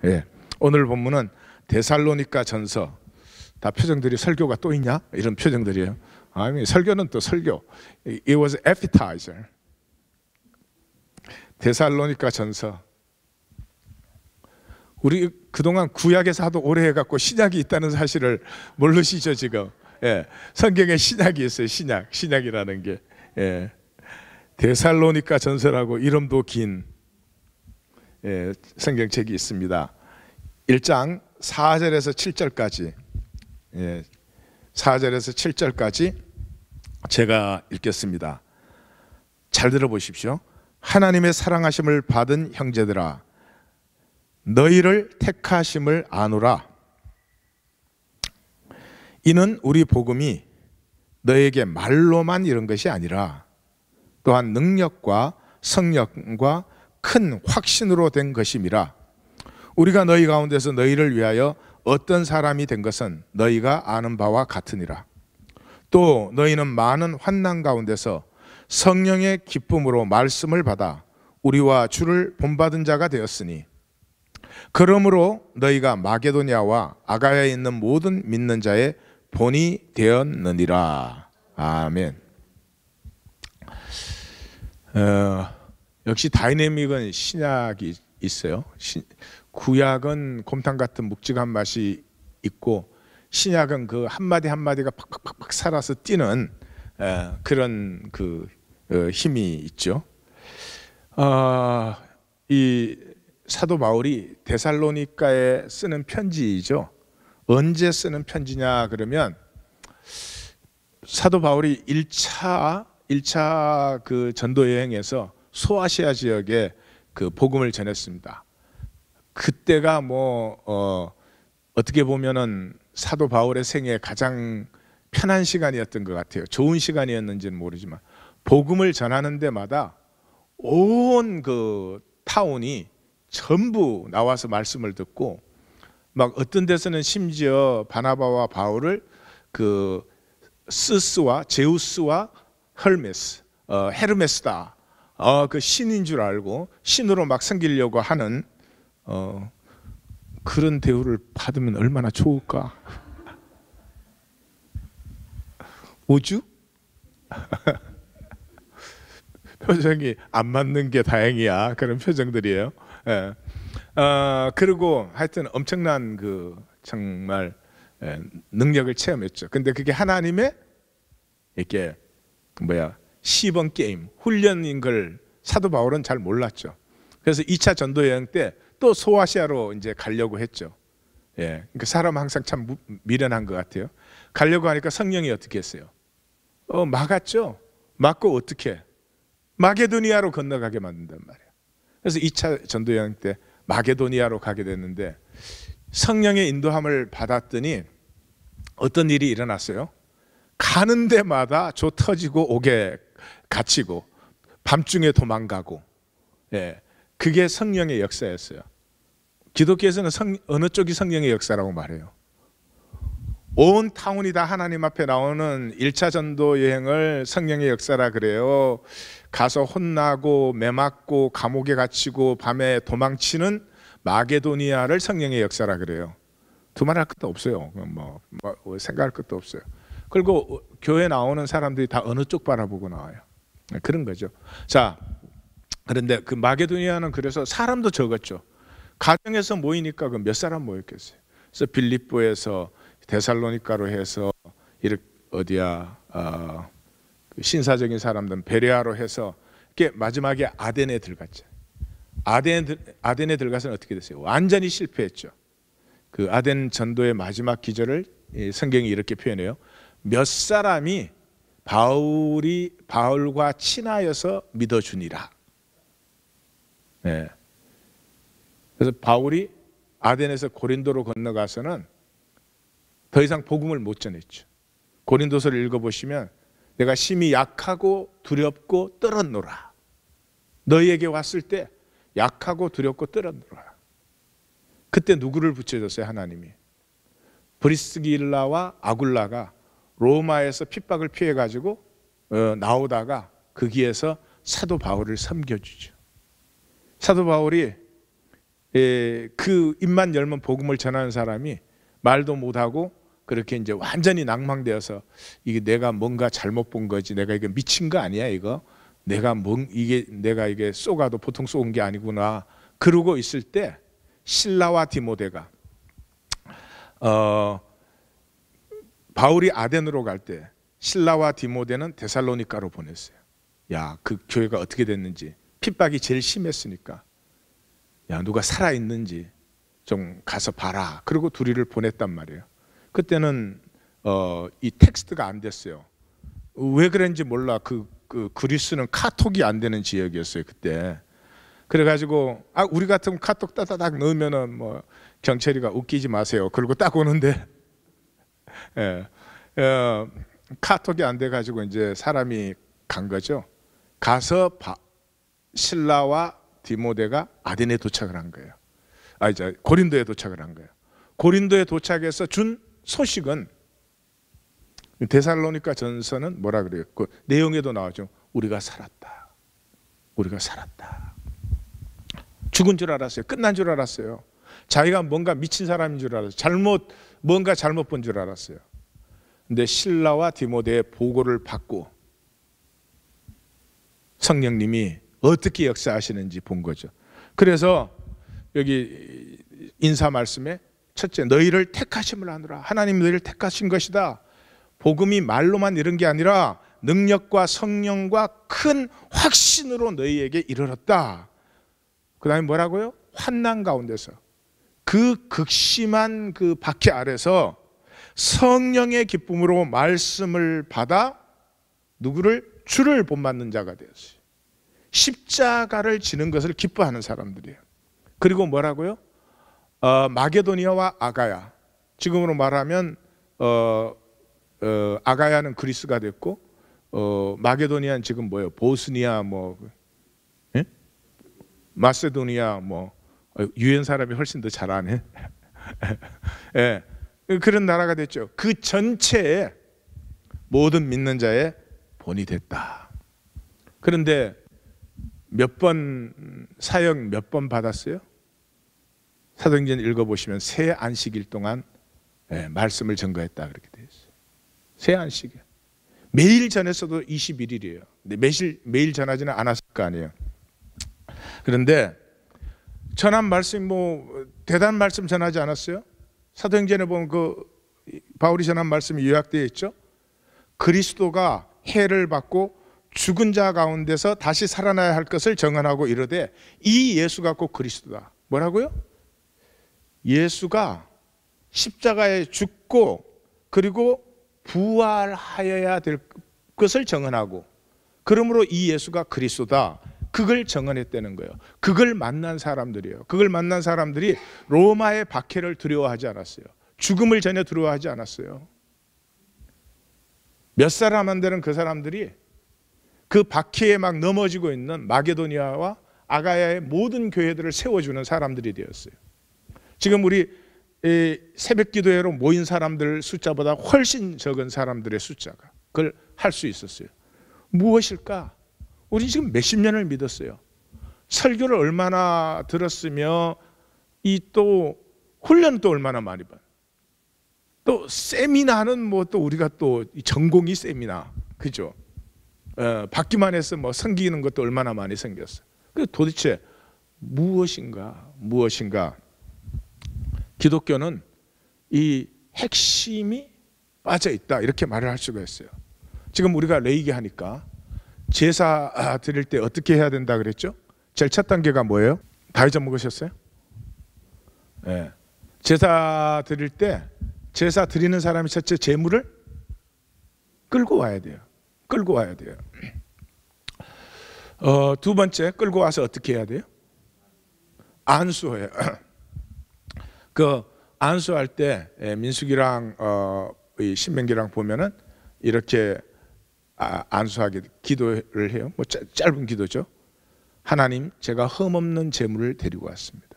예. 오늘 본문은 데살로니가 전서. 다 표정들이 설교가 또 있냐? 이런 표정들이에요. 아니, 설교는 또 설교. It was appetizer. 데살로니가 전서. 우리 그동안 구약에서 하도 오래 해갖고 신약이 있다는 사실을 모르시죠 지금? 예. 성경에 신약이 있어요. 신약이라는 게. 예. 데살로니가 전서라고 이름도 긴 성경책이 있습니다. 1장 4절에서 7절까지 4절에서 7절까지 제가 읽겠습니다. 잘 들어보십시오. 하나님의 사랑하심을 받은 형제들아, 너희를 택하심을 아노라. 이는 우리 복음이 너에게 말로만 이런 것이 아니라 또한 능력과 성령과 큰 확신으로 된 것임이라. 우리가 너희 가운데서 너희를 위하여 어떤 사람이 된 것은 너희가 아는 바와 같으니라. 또 너희는 많은 환난 가운데서 성령의 기쁨으로 말씀을 받아 우리와 주를 본받은 자가 되었으니, 그러므로 너희가 마게도냐와 아가야에 있는 모든 믿는 자의 본이 되었느니라. 아멘. 역시 다이내믹은 신약이 있어요. 구약은 곰탕 같은 묵직한 맛이 있고, 신약은 그 한마디 한마디가 팍팍팍팍 살아서 뛰는 그런 힘이 있죠. 이 사도 바울이 데살로니가에 쓰는 편지이죠. 언제 쓰는 편지냐 그러면, 사도 바울이 1차 그 전도 여행에서 소아시아 지역에 그 복음을 전했습니다. 그때가 어떻게 보면은 사도 바울의 생애에 가장 편한 시간이었던 것 같아요. 좋은 시간이었는지는 모르지만 복음을 전하는 데마다 온 그 타운이 전부 나와서 말씀을 듣고, 막 어떤 데서는 심지어 바나바와 바울을 그 스스와 제우스와 헤르메스다 그 신인 줄 알고 신으로 막 섬기려고 하는 그런 대우를 받으면 얼마나 좋을까? 오주? 표정이 안 맞는 게 다행이야. 그런 표정들이에요. 예. 그리고 하여튼 엄청난 정말 능력을 체험했죠. 근데 그게 하나님의 이렇게 시범 게임, 훈련인 걸 사도 바울은 잘 몰랐죠. 그래서 2차 전도 여행 때 또 소아시아로 이제 가려고 했죠. 예. 그러니까 사람 항상 참 미련한 것 같아요. 가려고 하니까 성령이 어떻게 했어요? 막았죠. 막고 어떻게? 마게도니아로 건너가게 만든단 말이에요. 그래서 2차 전도 여행 때 마게도니아로 가게 됐는데, 성령의 인도함을 받았더니 어떤 일이 일어났어요? 가는 데마다 조 터지고 옥에 갇히고 밤중에 도망가고, 그게 성령의 역사였어요. 기독교에서는 어느 쪽이 성령의 역사라고 말해요? 온 타운이 다 하나님 앞에 나오는 1차 전도 여행을 성령의 역사라 그래요. 가서 혼나고 매맞고 감옥에 갇히고 밤에 도망치는 마게도니아를 성령의 역사라 그래요. 두말할 것도 없어요. 생각할 것도 없어요. 그리고 교회 나오는 사람들이 다 어느 쪽 바라보고 나와요. 그런 거죠. 자, 그런데 그 마게도니아는 그래서 사람도 적었죠. 가정에서 모이니까 몇 사람 모였겠어요. 그래서 빌립보에서 데살로니가로 해서 이렇게 신사적인 사람들은 베레아로 해서 이렇게 마지막에 아덴에 들어갔죠. 아덴에 들어가서는 어떻게 됐어요? 완전히 실패했죠. 그 아덴 전도의 마지막 기절을 성경이 이렇게 표현해요. 몇 사람이 바울과 친하여서 믿어주니라. 네. 그래서 바울이 아덴에서 고린도로 건너가서는 더 이상 복음을 못 전했죠. 고린도서를 읽어보시면 내가 심히 약하고 두렵고 떨었노라. 너희에게 왔을 때 약하고 두렵고 떨었노라. 그때 누구를 붙여줬어요? 하나님이. 브리스길라와 아굴라가 로마에서 핍박을 피해가지고 나오다가 거기에서 사도 바울을 섬겨주죠. 사도 바울이 그 입만 열면 복음을 전하는 사람이 말도 못하고 그렇게 이제 완전히 낭망되어서 이게 내가 뭔가 잘못 본 거지, 내가 이게 미친 거 아니야 이거, 내가 이게 쏘가도 보통 쏘은 게 아니구나 그러고 있을 때 실라와 디모데가 바울이 아덴으로 갈 때 실라와 디모데는 데살로니가로 보냈어요. 야, 그 교회가 어떻게 됐는지, 핍박이 제일 심했으니까 야, 누가 살아있는지 좀 가서 봐라. 그리고 둘이를 보냈단 말이에요. 그때는 이 텍스트가 안 됐어요. 왜 그런지 몰라. 그 그리스는 카톡이 안 되는 지역이었어요 그때. 그래가지고 우리 같으면 카톡 따다닥 넣으면은 뭐 경찰이가 웃기지 마세요 그러고 딱 오는데 예, 카톡이 안 돼가지고 이제 사람이 간 거죠. 가서 실라와 디모데가 아덴에 도착을 한 거예요. 이제 고린도에 도착을 한 거예요. 고린도에 도착해서 준 소식은, 데살로니가 전서는 뭐라 그래요? 그 내용에도 나오죠. 우리가 살았다. 우리가 살았다. 죽은 줄 알았어요. 끝난 줄 알았어요. 자기가 뭔가 미친 사람인 줄 알았어요. 뭔가 잘못 본 줄 알았어요. 근데 실라와 디모데의 보고를 받고 성령님이 어떻게 역사하시는지 본 거죠. 그래서 여기 인사 말씀에 첫째, 너희를 택하심을 하느라. 하나님 너희를 택하신 것이다. 복음이 말로만 이런 게 아니라 능력과 성령과 큰 확신으로 너희에게 이르렀다. 그 다음에 뭐라고요? 환난 가운데서 그 극심한 그 박해 아래서 성령의 기쁨으로 말씀을 받아 누구를? 주를 본받는 자가 되었어요. 십자가를 지는 것을 기뻐하는 사람들이에요. 그리고 뭐라고요? 마게도니아와 아가야, 지금으로 말하면 아가야는 그리스가 됐고 마게도니아는 지금 뭐예요? 보스니아 예? 마세도니아 유엔 사람이 훨씬 더 잘하네. 예, 그런 나라가 됐죠. 그 전체에 모든 믿는 자의 본이 됐다. 그런데 사역 몇 번 받았어요? 사도행전 읽어보시면 새 안식일 동안 말씀을 전거했다 그렇게 되어 있어요. 새 안식일. 매일 전했어도 21일이에요. 근데 매일 전하지는 않았을 거 아니에요. 그런데 전한 말씀 대단한 말씀 전하지 않았어요? 사도행전에 보면 바울이 전한 말씀이 요약되어 있죠. 그리스도가 해를 받고 죽은 자 가운데서 다시 살아나야 할 것을 정언하고 이르되 이 예수가 곧 그리스도다. 뭐라고요? 예수가 십자가에 죽고 그리고 부활하여야 될 것을 정언하고, 그러므로 이 예수가 그리스도다. 그걸 정언했다는 거예요. 그걸 만난 사람들이에요. 그걸 만난 사람들이 로마의 박해를 두려워하지 않았어요. 죽음을 전혀 두려워하지 않았어요. 몇 사람 안 되는 그 사람들이 그 박해에 막 넘어지고 있는 마게도니아와 아가야의 모든 교회들을 세워주는 사람들이 되었어요. 지금 우리 새벽 기도회로 모인 사람들 숫자보다 훨씬 적은 사람들의 숫자가 그걸 할 수 있었어요. 무엇일까? 우리 지금 몇십 년을 믿었어요. 설교를 얼마나 들었으며 또 훈련은 또 얼마나 많이 받. 또 세미나는 또 우리가 또 전공이 세미나, 그죠? 받기만 해서 섬기는 것도 얼마나 많이 생겼어. 그 도대체 무엇인가? 기독교는 이 핵심이 빠져 있다 이렇게 말을 할 수가 있어요. 지금 우리가 레이기 하니까 제사 드릴 때 어떻게 해야 된다 그랬죠? 제일 첫 단계가 뭐예요? 다 잊어먹으셨어요? 네. 제사 드릴 때 제사 드리는 사람이 첫째 제물을 끌고 와야 돼요. 두 번째 끌고 와서 어떻게 해야 돼요? 안수해요. 그 안수할 때 민수기랑 신명기랑 보면은 이렇게 안수하게 기도를 해요. 짧은 기도죠. 하나님, 제가 흠없는 제물을 데리고 왔습니다.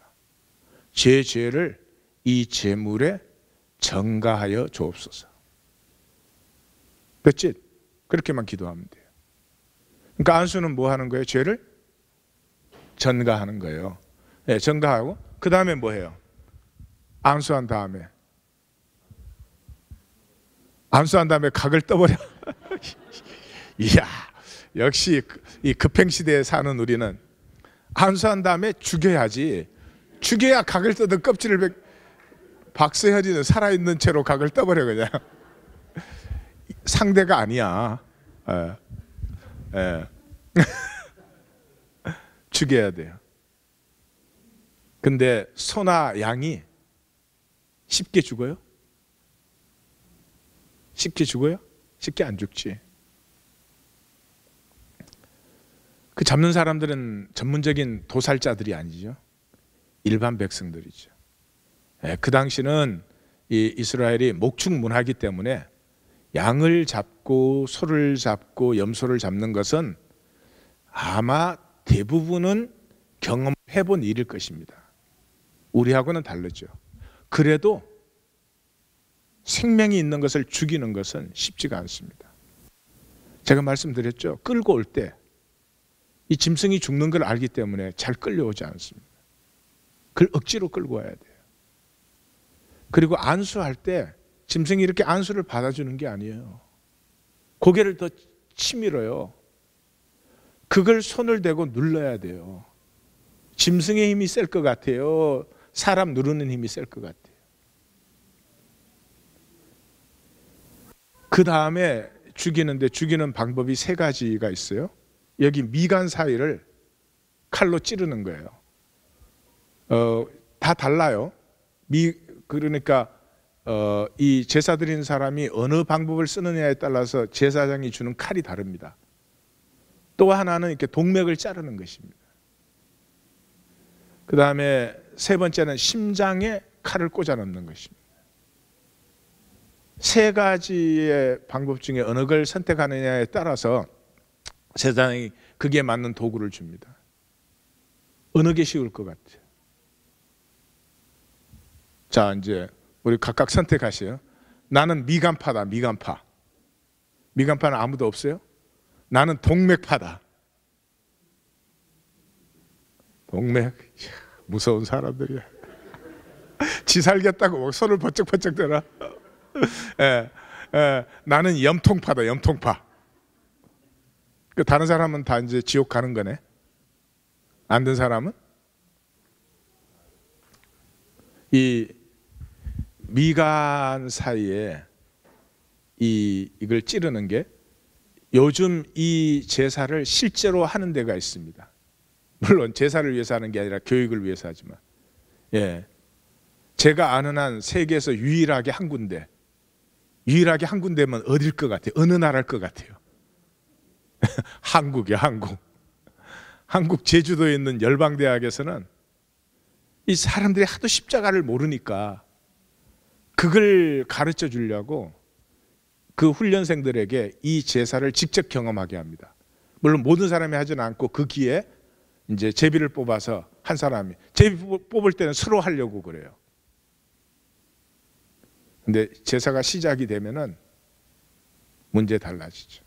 제 죄를 이 제물에 전가하여 주옵소서. 됐지? 그렇게만 기도하면 돼요. 그러니까 안수는 뭐 하는 거예요? 죄를 전가하는 거예요. 네, 전가하고 그 다음에 뭐해요? 안수한 다음에 각을 떠버려. 이야, 역시 이 급행시대에 사는 우리는 안수한 다음에 죽여야지. 죽여야 각을 떠든 껍질을 박서현이는 살아있는 채로 각을 떠버려 그냥. 상대가 아니야. 예. 예. 죽여야 돼요. 근데 소나 양이 쉽게 죽어요? 쉽게 죽어요? 쉽게 안 죽지. 그 잡는 사람들은 전문적인 도살자들이 아니죠. 일반 백성들이죠. 예, 그 당시는 이 이스라엘이 목축 문화이기 때문에 양을 잡고 소를 잡고 염소를 잡는 것은 아마 대부분은 경험해본 일일 것입니다. 우리하고는 다르죠. 그래도 생명이 있는 것을 죽이는 것은 쉽지가 않습니다. 제가 말씀드렸죠. 끌고 올 때 이 짐승이 죽는 걸 알기 때문에 잘 끌려오지 않습니다. 그걸 억지로 끌고 와야 돼요. 그리고 안수할 때 짐승이 이렇게 안수를 받아주는 게 아니에요. 고개를 더 치밀어요. 그걸 손을 대고 눌러야 돼요. 짐승의 힘이 셀 것 같아요? 사람 누르는 힘이 셀 것 같아요? 그 다음에 죽이는 방법이 세 가지가 있어요. 여기 미간 사이를 칼로 찌르는 거예요. 다 달라요. 그러니까 이 제사 드리는 사람이 어느 방법을 쓰느냐에 따라서 제사장이 주는 칼이 다릅니다. 또 하나는 이렇게 동맥을 자르는 것입니다. 그 다음에 세 번째는 심장에 칼을 꽂아 넣는 것입니다. 세 가지의 방법 중에 어느 걸 선택하느냐에 따라서 제사장이 그게 맞는 도구를 줍니다. 어느 게 쉬울 것 같아요? 자, 이제 우리 각각 선택하세요. 나는 미간파다. 미간파는 아무도 없어요? 나는 동맥파다. 동맥, 무서운 사람들이야. 지 살겠다고 손을 번쩍번쩍 들어. 나는 염통파다. 염통파. 그 다른 사람은 다 이제 지옥 가는 거네. 안 된 사람은 이 미간 사이에 이걸 찌르는 게 요즘 이 제사를 실제로 하는 데가 있습니다. 물론 제사를 위해서 하는 게 아니라 교육을 위해서 하지만, 예, 제가 아는 한 세계에서 유일하게 한 군데면 어딜 것 같아요? 어느 나라일 것 같아요? 한국이요, 한국. 한국 제주도에 있는 열방대학에서는 이 사람들이 하도 십자가를 모르니까 그걸 가르쳐 주려고 그 훈련생들에게 이 제사를 직접 경험하게 합니다. 물론 모든 사람이 하지는 않고 그 기회에 이제 제비를 뽑아서 한 사람이, 제비 뽑을 때는 서로 하려고 그래요. 근데 제사가 시작이 되면은 문제 달라지죠.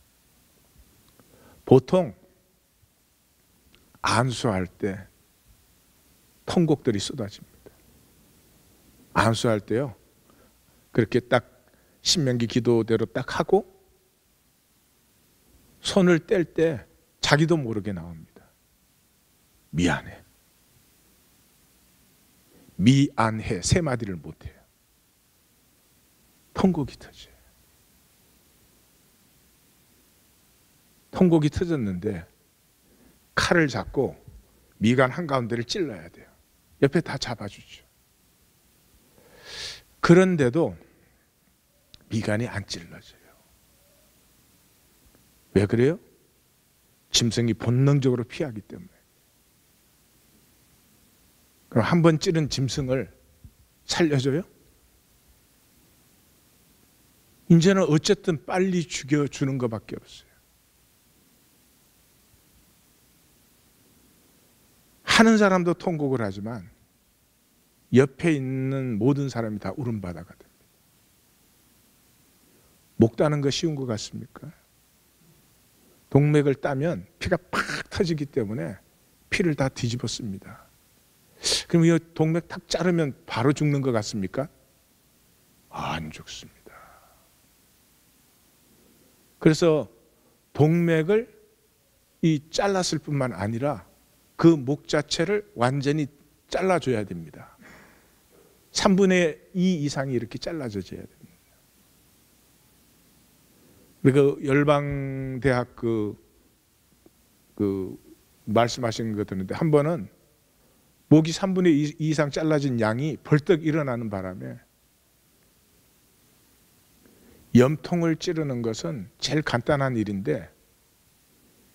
보통 안수할 때 통곡들이 쏟아집니다. 안수할 때요, 그렇게 딱 신명기 기도대로 딱 하고 손을 뗄 때 자기도 모르게 나옵니다. 미안해. 미안해 세 마디를 못해요. 통곡이 터져요. 통곡이 터졌는데 칼을 잡고 미간 한가운데를 찔러야 돼요. 옆에 다 잡아주죠. 그런데도 미간이 안 찔러져요. 왜 그래요? 짐승이 본능적으로 피하기 때문에. 그럼 한 번 찌른 짐승을 살려줘요? 이제는 어쨌든 빨리 죽여주는 것밖에 없어요. 하는 사람도 통곡을 하지만 옆에 있는 모든 사람이 다 울음바다가 됩니다. 목 따는 거 쉬운 것 같습니까? 동맥을 따면 피가 팍 터지기 때문에 피를 다 뒤집어 씁니다. 그럼 이 동맥 탁 자르면 바로 죽는 것 같습니까? 안 죽습니다. 그래서 동맥을 잘랐을 뿐만 아니라 그 목 자체를 완전히 잘라줘야 됩니다. 3분의 2 이상이 이렇게 잘라져야 됩니다. 그 열방대학 말씀하신 거 듣는데 한 번은 목이 3분의 2 이상 잘라진 양이 벌떡 일어나는 바람에 염통을 찌르는 것은 제일 간단한 일인데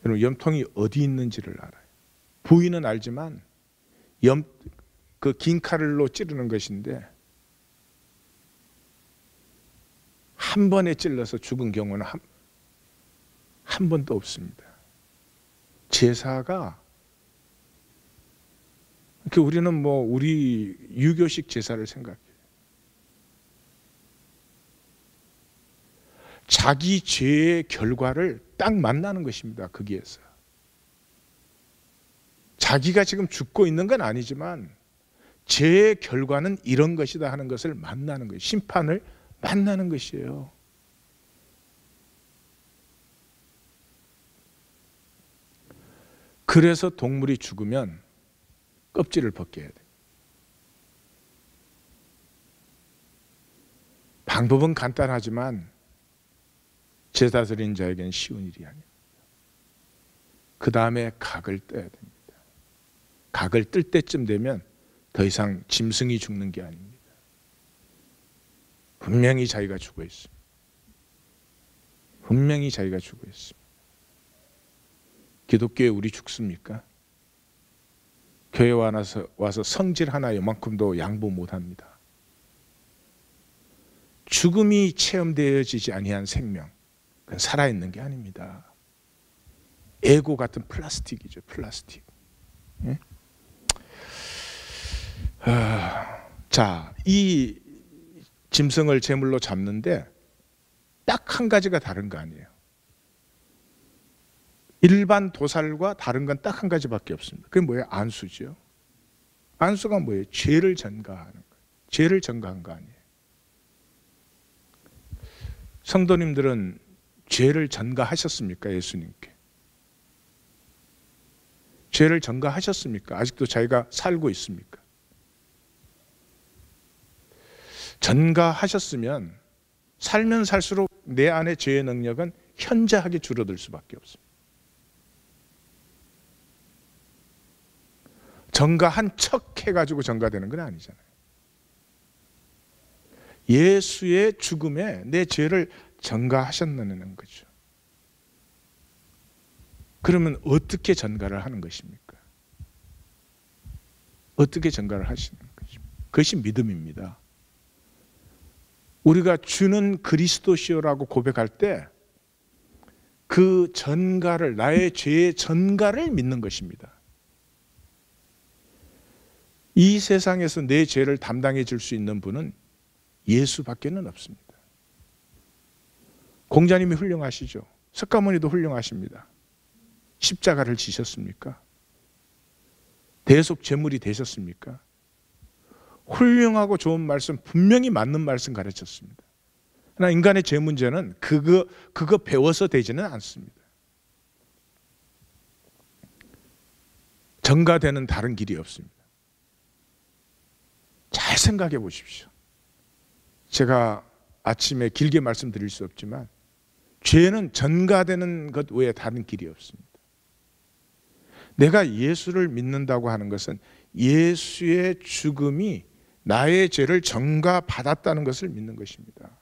여러분 염통이 어디 있는지를 알아요. 부위는 알지만 그 긴 칼로 찌르는 것인데 한 번에 찔러서 죽은 경우는 한 번도 없습니다. 제사가 우리는 우리 유교식 제사를 생각해요. 자기 죄의 결과를 딱 만나는 것입니다. 거기에서 자기가 지금 죽고 있는 건 아니지만 죄의 결과는 이런 것이다 하는 것을 만나는 거예요. 심판을 만나는 것이에요. 그래서 동물이 죽으면 껍질을 벗겨야 돼요. 방법은 간단하지만 제사 드린 자에게는 쉬운 일이 아닙니다. 그 다음에 각을 떼야 됩니다. 각을 뜰 때쯤 되면 더 이상 짐승이 죽는 게 아닙니다. 분명히 자기가 죽어 있습니다. 분명히 자기가 죽어 있습니다. 기독교에 우리 죽습니까? 교회 와서 성질 하나 요만큼도 양보 못합니다. 죽음이 체험되어지지 아니한 생명, 그건 살아있는 게 아닙니다. 에고 같은 플라스틱이죠. 플라스틱. 예? 자, 이 짐승을 제물로 잡는데 딱 한 가지가 다른 거 아니에요. 일반 도살과 다른 건 딱 한 가지밖에 없습니다. 그게 뭐예요? 안수죠. 안수가 뭐예요? 죄를 전가하는 거예요. 죄를 전가한 거 아니에요. 성도님들은 죄를 전가하셨습니까? 예수님께. 죄를 전가하셨습니까? 아직도 자기가 살고 있습니까? 전가하셨으면 살면 살수록 내 안의 죄의 능력은 현저하게 줄어들 수밖에 없습니다. 전가한 척 해가지고 전가되는 건 아니잖아요. 예수의 죽음에 내 죄를 전가하셨다는 거죠. 그러면 어떻게 전가를 하는 것입니까? 어떻게 전가를 하시는 것입니까? 그것이 믿음입니다. 우리가 주는 그리스도시요라고 고백할 때 그 전가를, 나의 죄의 전가를 믿는 것입니다. 이 세상에서 내 죄를 담당해 줄 수 있는 분은 예수밖에는 없습니다. 공자님이 훌륭하시죠. 석가모니도 훌륭하십니다. 십자가를 지셨습니까? 대속 제물이 되셨습니까? 훌륭하고 좋은 말씀, 분명히 맞는 말씀 가르쳤습니다. 그러나 인간의 죄 문제는 그거 배워서 되지는 않습니다. 전가되는 다른 길이 없습니다. 잘 생각해 보십시오. 제가 아침에 길게 말씀드릴 수 없지만 죄는 전가되는 것 외에 다른 길이 없습니다. 내가 예수를 믿는다고 하는 것은 예수의 죽음이 나의 죄를 전가받았다는 것을 믿는 것입니다.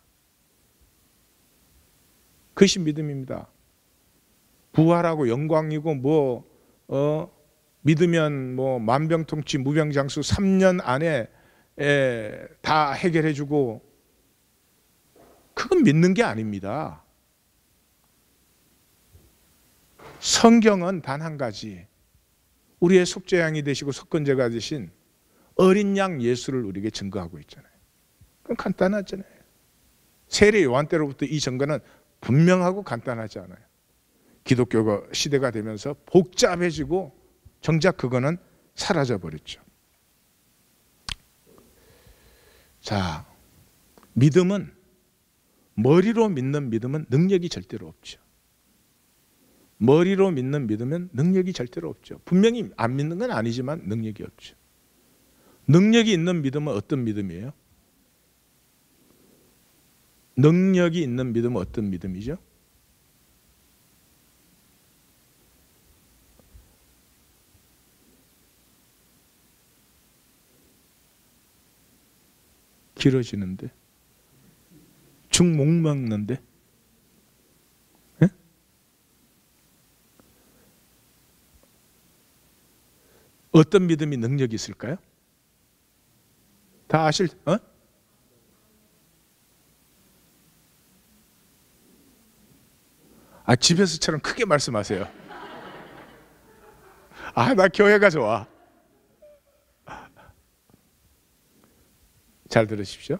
그것이 믿음입니다. 부활하고 영광이고 믿으면 만병통치 무병장수 3년 안에 다 해결해주고, 그건 믿는 게 아닙니다. 성경은 단 한 가지, 우리의 속죄양이 되시고 속건제가 되신 어린 양 예수를 우리에게 증거하고 있잖아요. 그건 간단하잖아요. 세례 요한 때로부터 이 증거는 분명하고 간단하지 않아요. 기독교가 시대가 되면서 복잡해지고 정작 그거는 사라져 버렸죠. 자, 믿음은, 머리로 믿는 믿음은 능력이 절대로 없죠. 머리로 믿는 믿음은 능력이 절대로 없죠. 분명히 안 믿는 건 아니지만 능력이 없죠. 능력이 있는 믿음은 어떤 믿음이에요? 능력이 있는 믿음은 어떤 믿음이죠? 길어지는데, 죽 목 막는데, 예? 어떤 믿음이 능력이 있을까요? 다 아실? 집에서처럼 크게 말씀하세요. 나 교회가 좋아. 잘 들으십시오.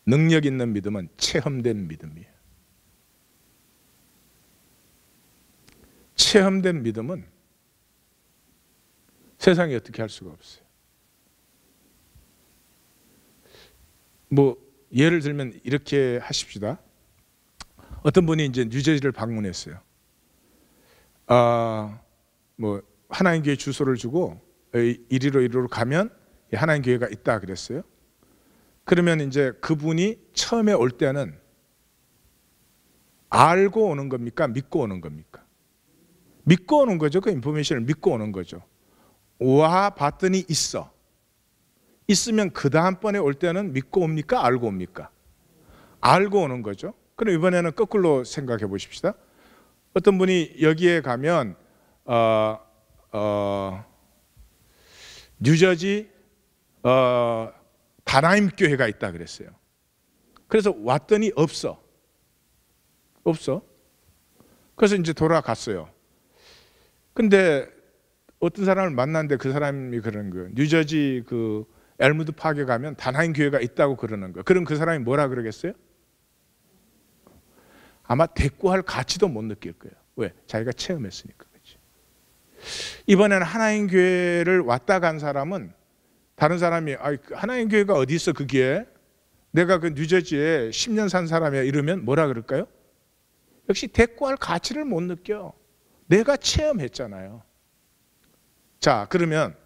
능력 있는 믿음은 체험된 믿음이에요. 체험된 믿음은 세상에 어떻게 할 수가 없어요. 예를 들면 이렇게 하십시다. 어떤 분이 이제 뉴저지를 방문했어요. 하나님 교회 주소를 주고 이리로 가면 하나님 교회가 있다 그랬어요. 그러면 이제 그분이 처음에 올 때는 알고 오는 겁니까? 믿고 오는 겁니까? 믿고 오는 거죠. 그 인포메이션을 믿고 오는 거죠. 와 봤더니 있으면 그 다음번에 올 때는 믿고 옵니까? 알고 옵니까? 알고 오는 거죠. 그럼 이번에는 거꾸로 생각해 보십시다. 어떤 분이 여기에 가면 뉴저지 다나임 교회가 있다 그랬어요. 그래서 왔더니 없어. 그래서 이제 돌아갔어요. 근데 어떤 사람을 만났는데 그 사람이 그러는 거예요. 뉴저지 그 엘무드 파크에 가면 다나임 교회가 있다고 그러는 거예요. 그럼 그 사람이 뭐라 그러겠어요? 아마 대꾸할 가치도 못 느낄 거예요. 왜? 자기가 체험했으니까. 그렇지? 이번에는 하나님 교회를 왔다 간 사람은 다른 사람이 하나님 교회가 어디 있어 거기에? 내가 그 뉴저지에 10년 산 사람이야 이러면 뭐라 그럴까요? 역시 대꾸할 가치를 못 느껴. 내가 체험했잖아요. 자, 그러면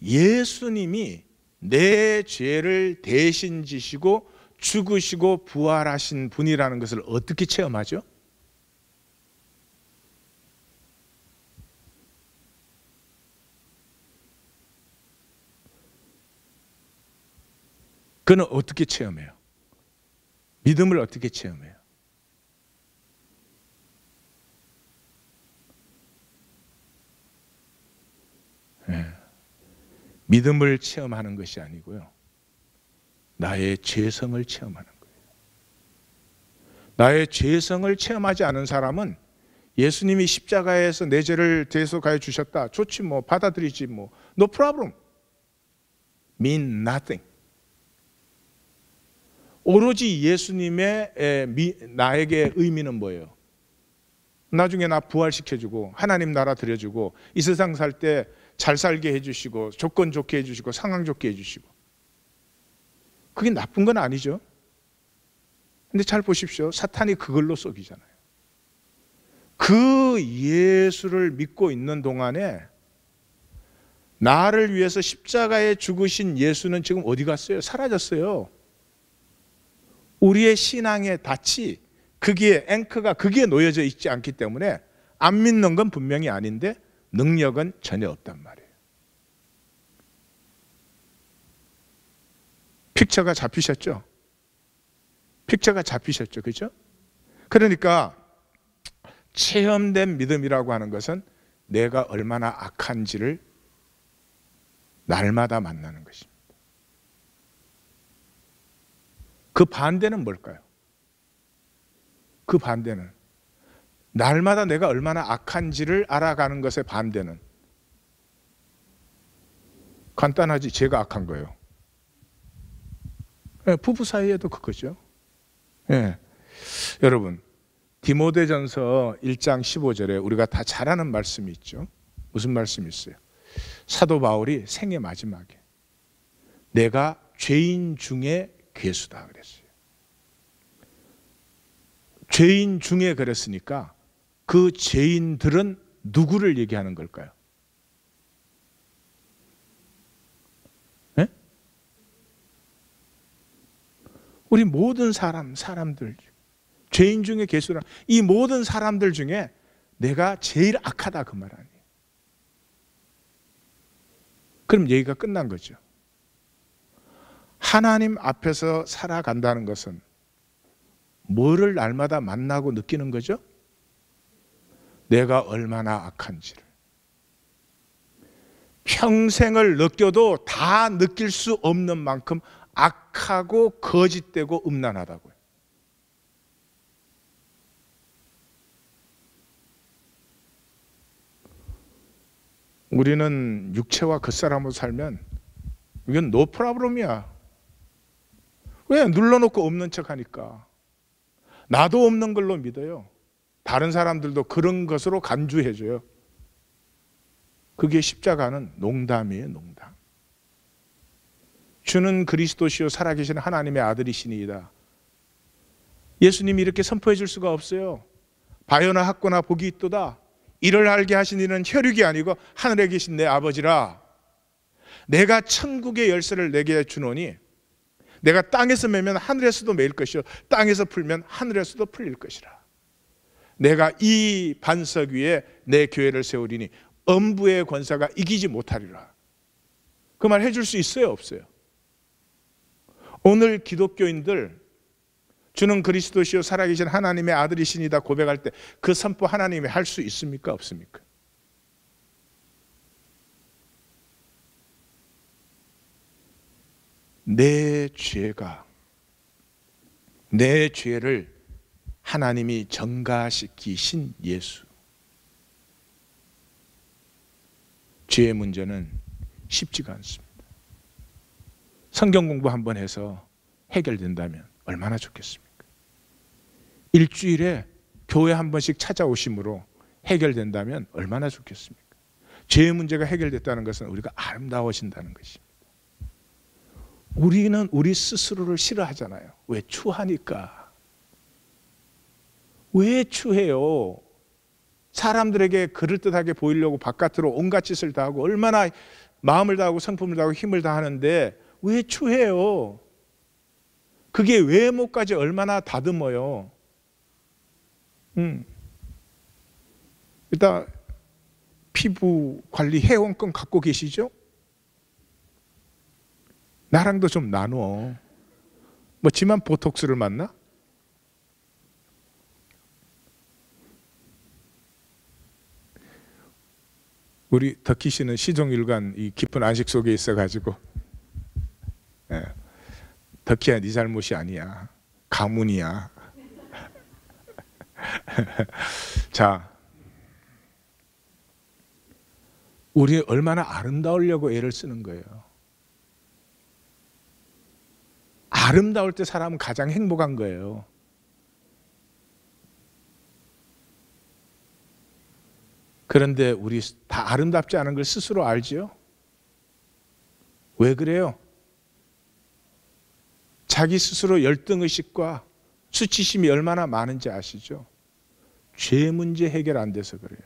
예수님이 내 죄를 대신 지시고 죽으시고 부활하신 분이라는 것을 어떻게 체험하죠? 그는 어떻게 체험해요? 믿음을 어떻게 체험해요? 믿음을 체험하는 것이 아니고요. 나의 죄성을 체험하는 거예요. 나의 죄성을 체험하지 않은 사람은 예수님이 십자가에서 내 죄를 대속하여 주셨다. 좋지 뭐 받아들이지 뭐. No problem. Mean nothing. 오로지 예수님의 나에게 의미는 뭐예요? 나중에 나 부활시켜주고 하나님 나라 들여주고 이 세상 살 때 잘 살게 해주시고 조건 좋게 해주시고 상황 좋게 해주시고 그게 나쁜 건 아니죠. 근데 잘 보십시오. 사탄이 그걸로 속이잖아요. 그 예수를 믿고 있는 동안에 나를 위해서 십자가에 죽으신 예수는 지금 어디 갔어요? 사라졌어요. 우리의 신앙의 닻이 거기에 앵커가 거기에 놓여져 있지 않기 때문에 안 믿는 건 분명히 아닌데 능력은 전혀 없단 말이에요. 픽처가 잡히셨죠? 픽처가 잡히셨죠? 그렇죠? 그러니까 체험된 믿음이라고 하는 것은 내가 얼마나 악한지를 날마다 만나는 것입니다. 그 반대는 뭘까요? 그 반대는 날마다 내가 얼마나 악한지를 알아가는 것의 반대는 간단하지. 제가 악한 거예요. 부부 사이에도 그거죠. 여러분 디모데전서 1장 15절에 우리가 다 잘 아는 말씀이 있죠. 무슨 말씀이 있어요? 사도 바울이 생애 마지막에 내가 죄인 중에 괴수다 그랬어요. 죄인 중에 그랬으니까 그 죄인들은 누구를 얘기하는 걸까요? 네? 우리 모든 사람들 죄인 중에 괴수라. 이 모든 사람들 중에 내가 제일 악하다 그 말 아니에요. 그럼 얘기가 끝난 거죠. 하나님 앞에서 살아간다는 것은 뭐를 날마다 만나고 느끼는 거죠? 내가 얼마나 악한지를. 평생을 느껴도 다 느낄 수 없는 만큼 악하고 거짓되고 음란하다고요. 우리는 육체와 겉사람으로 살면 이건 노 프라브롬이야. 왜? 눌러놓고 없는 척 하니까. 나도 없는 걸로 믿어요. 다른 사람들도 그런 것으로 간주해줘요. 그게 십자가는 농담이에요, 농담. 주는 그리스도시요 살아계신 하나님의 아들이시니이다. 예수님이 이렇게 선포해 줄 수가 없어요. 바요나 학고나 복이 있도다. 이를 알게 하신 이는 혈육이 아니고 하늘에 계신 내 아버지라. 내가 천국의 열쇠를 내게 주노니 내가 땅에서 매면 하늘에서도 매일 것이요 땅에서 풀면 하늘에서도 풀릴 것이라. 내가 이 반석 위에 내 교회를 세우리니 엄부의 권사가 이기지 못하리라. 그 말 해줄 수 있어요, 없어요? 오늘 기독교인들 주는 그리스도시요 살아계신 하나님의 아들이시니다 고백할 때 그 선포 하나님이 할 수 있습니까, 없습니까? 내 죄를 하나님이 전가시키신 예수. 죄의 문제는 쉽지가 않습니다. 성경 공부 한번 해서 해결된다면 얼마나 좋겠습니까? 일주일에 교회 한 번씩 찾아오심으로 해결된다면 얼마나 좋겠습니까? 죄의 문제가 해결됐다는 것은 우리가 아름다워진다는 것입니다. 우리는 우리 스스로를 싫어하잖아요. 왜? 추하니까. 왜 추해요? 사람들에게 그럴듯하게 보이려고 바깥으로 온갖 짓을 다 하고 얼마나 마음을 다하고 성품을 다하고 힘을 다하는데 왜 추해요? 그게 외모까지 얼마나 다듬어요. 일단 피부 관리 회원권 갖고 계시죠? 나랑도 좀 나눠. 뭐 지만 보톡스를 맞나? 우리 덕희 씨는 시종일관 이 깊은 안식 속에 있어가지고 덕희야 네 잘못이 아니야. 가문이야. 자, 우리 얼마나 아름다우려고 애를 쓰는 거예요. 아름다울 때 사람은 가장 행복한 거예요. 그런데 우리 다 아름답지 않은 걸 스스로 알지요? 왜 그래요? 자기 스스로 열등의식과 수치심이 얼마나 많은지 아시죠? 죄 문제 해결 안 돼서 그래요.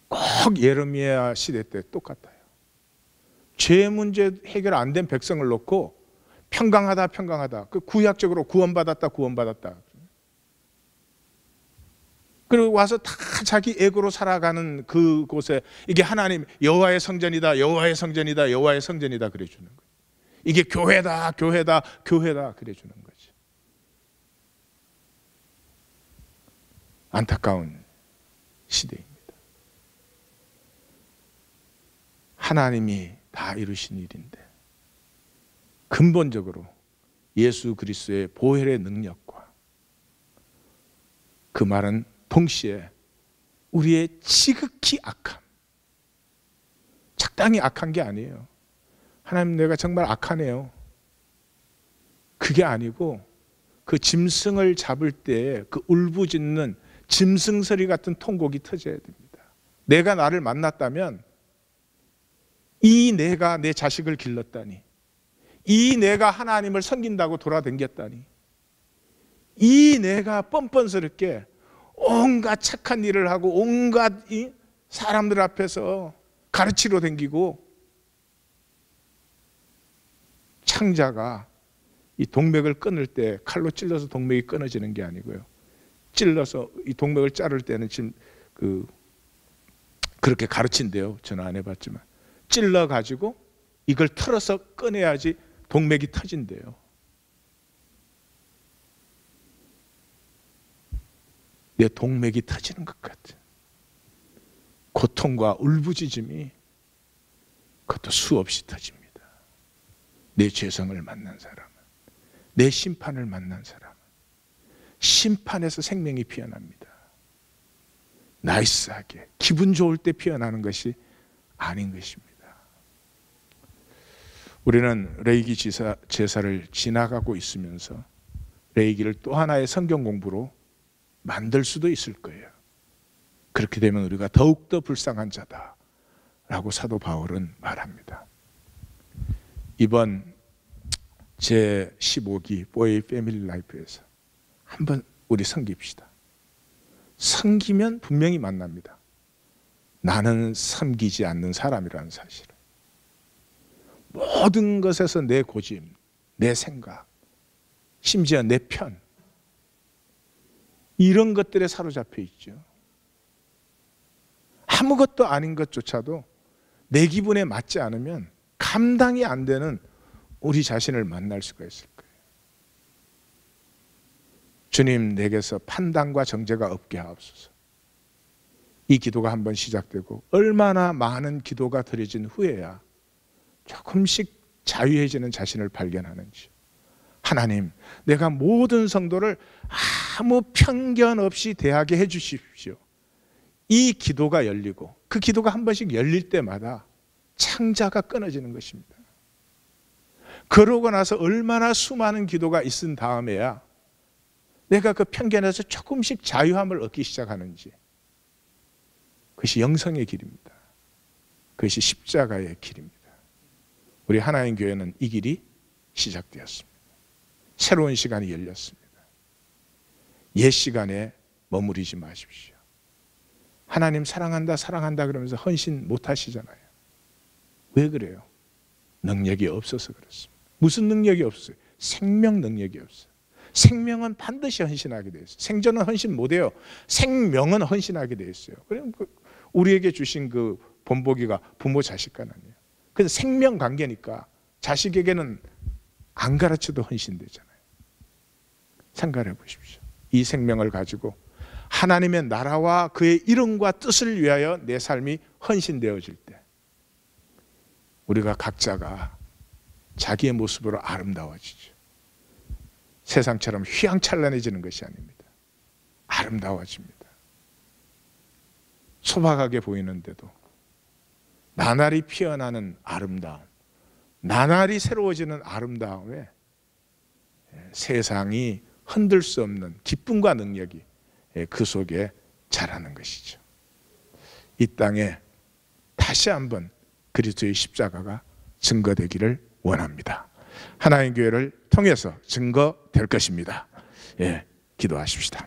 꼭 예레미야 시대 때 똑같아요. 죄 문제 해결 안 된 백성을 놓고 평강하다. 그 구약적으로 구원받았다. 그리고 와서 다 자기 애고로 살아가는 그곳에 이게 하나님 여호와의 성전이다 그래주는 거예요. 이게 교회다 그래주는 거지. 안타까운 시대입니다. 하나님이 다 이루신 일인데 근본적으로 예수 그리스도의 보혈의 능력과 그 말은 동시에 우리의 지극히 악함, 적당히 악한 게 아니에요. 하나님 내가 정말 악하네요. 그게 아니고 그 짐승을 잡을 때 그 울부짖는 짐승 소리 같은 통곡이 터져야 됩니다. 내가 나를 만났다면 이 내가 내 자식을 길렀다니, 이 내가 하나님을 섬긴다고 돌아다녔다니, 이 내가 뻔뻔스럽게 온갖 착한 일을 하고 온갖 이 사람들 앞에서 가르치러 다니고, 창자가 이 동맥을 끊을 때 칼로 찔러서 동맥이 끊어지는 게 아니고요, 찔러서 이 동맥을 자를 때는 지금 그렇게 가르친대요. 저는 안 해봤지만 찔러 가지고 이걸 털어서 꺼내야지 동맥이 터진대요. 내 동맥이 터지는 것 같은 고통과 울부짖음이 그것도 수없이 터집니다. 내 죄성을 만난 사람은, 내 심판을 만난 사람은 심판에서 생명이 피어납니다. 나이스하게 기분 좋을 때 피어나는 것이 아닌 것입니다. 우리는 레이기 제사를 지나가고 있으면서 레이기를 또 하나의 성경 공부로 만들 수도 있을 거예요. 그렇게 되면 우리가 더욱더 불쌍한 자다라고 사도 바울은 말합니다. 이번 제15기 보이 패밀리 라이프에서 한번 우리 섬깁시다. 섬기면 분명히 만납니다. 나는 섬기지 않는 사람이라는 사실을. 모든 것에서 내 고집, 내 생각, 심지어 내 편, 이런 것들에 사로잡혀 있죠. 아무것도 아닌 것조차도 내 기분에 맞지 않으면 감당이 안 되는 우리 자신을 만날 수가 있을 거예요. 주님, 내게서 판단과 정죄가 없게 하옵소서. 이 기도가 한번 시작되고 얼마나 많은 기도가 드려진 후에야 조금씩 자유해지는 자신을 발견하는지. 하나님, 내가 모든 성도를 아무 편견 없이 대하게 해 주십시오. 이 기도가 열리고 그 기도가 한 번씩 열릴 때마다 창자가 끊어지는 것입니다. 그러고 나서 얼마나 수많은 기도가 있은 다음에야 내가 그 편견에서 조금씩 자유함을 얻기 시작하는지. 그것이 영성의 길입니다. 그것이 십자가의 길입니다. 우리 하나님 교회는 이 길이 시작되었습니다. 새로운 시간이 열렸습니다. 옛 시간에 머무르지 마십시오. 하나님 사랑한다 사랑한다 그러면서 헌신 못 하시잖아요. 왜 그래요? 능력이 없어서 그렇습니다. 무슨 능력이 없어요? 생명 능력이 없어요. 생명은 반드시 헌신하게 되어 있어요. 생존은 헌신 못해요. 생명은 헌신하게 되어 있어요. 그럼 우리에게 주신 그 본보기가 부모 자식간 아니에요. 그래서 생명 관계니까 자식에게는 안 가르쳐도 헌신되잖아요. 생각해 보십시오. 이 생명을 가지고 하나님의 나라와 그의 이름과 뜻을 위하여 내 삶이 헌신되어질 때 우리가 각자가 자기의 모습으로 아름다워지죠. 세상처럼 휘황찬란해지는 것이 아닙니다. 아름다워집니다. 소박하게 보이는데도 나날이 피어나는 아름다움, 나날이 새로워지는 아름다움에 세상이 흔들 수 없는 기쁨과 능력이 그 속에 자라는 것이죠. 이 땅에 다시 한번 그리스도의 십자가가 증거되기를 원합니다. 하나님 교회를 통해서 증거될 것입니다. 기도하십시다.